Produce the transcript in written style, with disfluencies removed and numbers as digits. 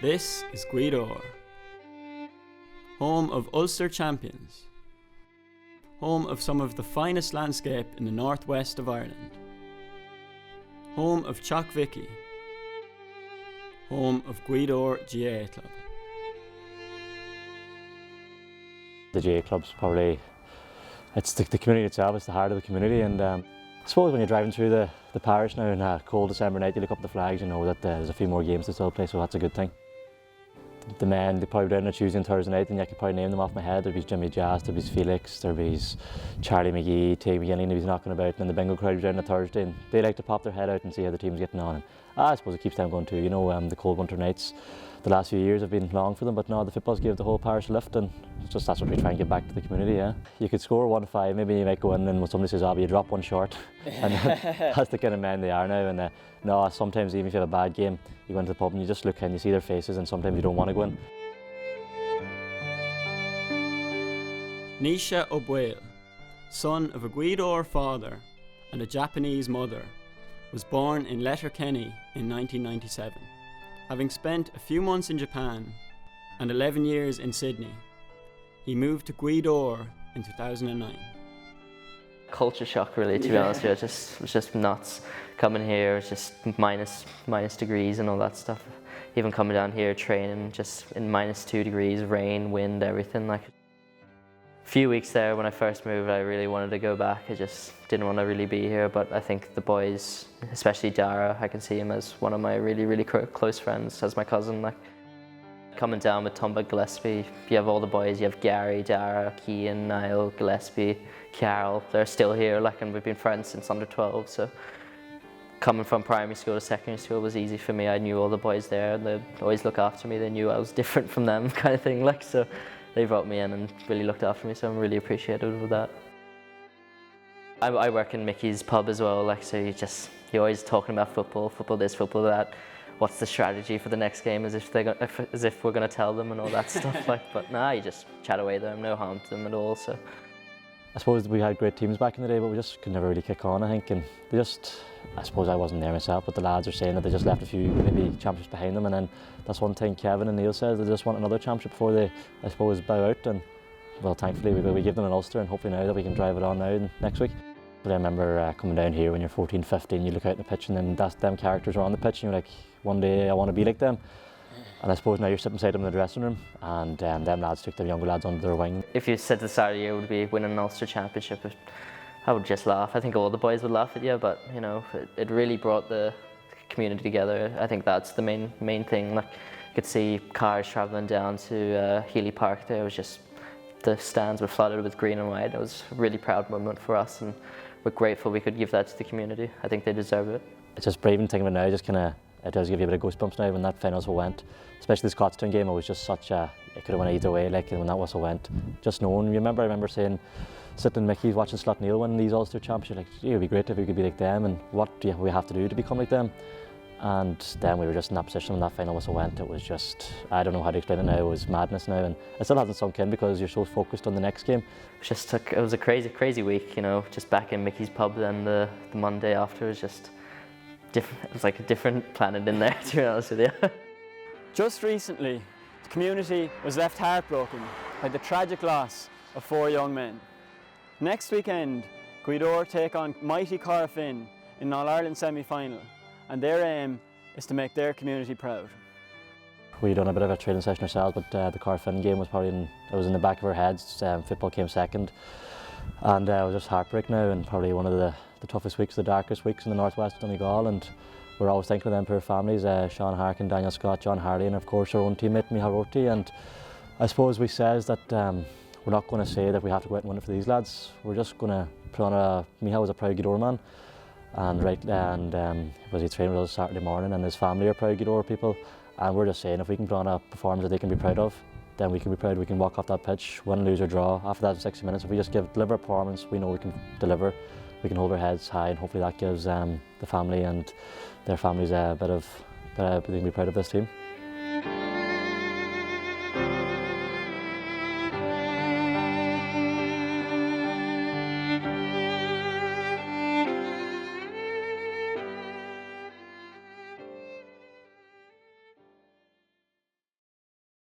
This is Gaoth, home of Ulster champions, home of some of the finest landscape in the northwest of Ireland, home of Chalk Vicky, home of Gaoth GAA Club. The GAA Club's probably, it's the community itself, it's the heart of the community, and I suppose when you're driving through the parish now on a cold December night, you look up the flags, you know that there's a few more games to still play, so that's a good thing. The men, they probably down on a Tuesday and Thursday night, and I could probably name them off my head. There'd be Jimmy Jazz, there'd be Felix, there'd be Charlie McGee, Tay McGinley, he's knocking about, and then the bingo crowd was down on a Thursday, and they like to pop their head out and see how the team's getting on. And I suppose it keeps them going too, you know, the cold winter nights, the last few years have been long for them, but no, the footballs gave the whole parish a lift, and it's just that's what we try and give back to the community, yeah. You could score 1-5, maybe you might go in, and when somebody says, you drop one short, and that's the kind of men they are now. And no, sometimes even if you have a bad game, you go into the pub and you just look and you see their faces, and sometimes you don't want to go in. Naoise Ó Baile, son of a Gaoth father and a Japanese mother, was born in Letterkenny in 1997. Having spent a few months in Japan and 11 years in Sydney, he moved to Gaoth in 2009. Culture shock, really, to be honest with you. It was just nuts. Coming here, it was just minus degrees and all that stuff. Even coming down here, training just in -2 degrees, rain, wind, everything. Like, a few weeks there when I first moved, I really wanted to go back. I just didn't want to really be here, but I think the boys, especially Dara, I can see him as one of my really close friends, as my cousin. Like, coming down with Tumba Gillespie, you have all the boys, you have Gary, Dara, Cian, Niall, Gillespie, Carol, they're still here, like, and we've been friends since under 12, so coming from primary school to secondary school was easy for me. I knew all the boys there, and they'd always look after me. They knew I was different from them, kind of thing, like, so they brought me in and really looked after me, so I'm really appreciative of that. I work in Mickey's pub as well, like, so you're always talking about football this, football that. What's the strategy for the next game, as if we're going to tell them and all that stuff. Like, but nah, you just chat away there, no harm to them at all. So I suppose we had great teams back in the day, but we just could never really kick on, I think. And I suppose I wasn't there myself, but the lads are saying that they just left a few maybe championships behind them, and then that's one thing Kevin and Neil said, they just want another championship before they, I suppose, bow out. And well, thankfully we give them an Ulster, and hopefully now that we can drive it on now next week. But I remember coming down here when you're 14, 15, you look out in the pitch, and then them characters are on the pitch, and you're like, one day I want to be like them. And I suppose now you're sitting beside them in the dressing room, and them lads took them younger lads under their wing. If you said the start of the year would be winning an Ulster championship, I would just laugh. I think all the boys would laugh at you, but you know, it really brought the community together. I think that's the main thing. Like, you could see cars travelling down to Healy Park there. It was just, the stands were flooded with green and white. It was a really proud moment for us, and we're grateful we could give that to the community. I think they deserve it. It's just brave and thinking about it now, just kind of, it does give you a bit of goosebumps now when that final whistle went. Especially the Scottstown game, it was just such a, it could have went either way, like, when that whistle went. Just knowing, I remember saying, sitting in Mickey's watching Slot Neil win these Ulster championships, like, it would be great if we could be like them, and what do we have to do to become like them? And then we were just in that position when that final whistle went. It was just, I don't know how to explain it now, it was madness now, and it still hasn't sunk in because you're so focused on the next game. It was a crazy week, you know, just back in Mickey's pub. Then the Monday after was just different. It was like a different planet in there, to be honest with you. Just recently, the community was left heartbroken by the tragic loss of 4 young men. Next weekend, Gaoth take on mighty Corofin in an All-Ireland semi-final, and their aim is to make their community proud. We done a bit of a training session ourselves, but the Corofin game was probably it was in the back of our heads. Football came second, and it was just heartbreak now, and probably one of the toughest weeks, the darkest weeks in the northwest of Donegal, and we're always thinking of them poor families, Sean Harkin, Daniel Scott, John Hardy, and of course our own teammate Michal Roti. And I suppose we says that we're not going to say that we have to go out and win it for these lads. We're just going to put on Michal was a proud Gaoth man, and was he trained with us Saturday morning, and his family are proud Gaoth people, and we're just saying if we can put on a performance that they can be proud of, then we can be proud. We can walk off that pitch, win, lose or draw. After that 60 minutes, if we just deliver a performance we know we can deliver, we can hold our heads high, and hopefully that gives the family and their families a bit of, they can be proud of this team.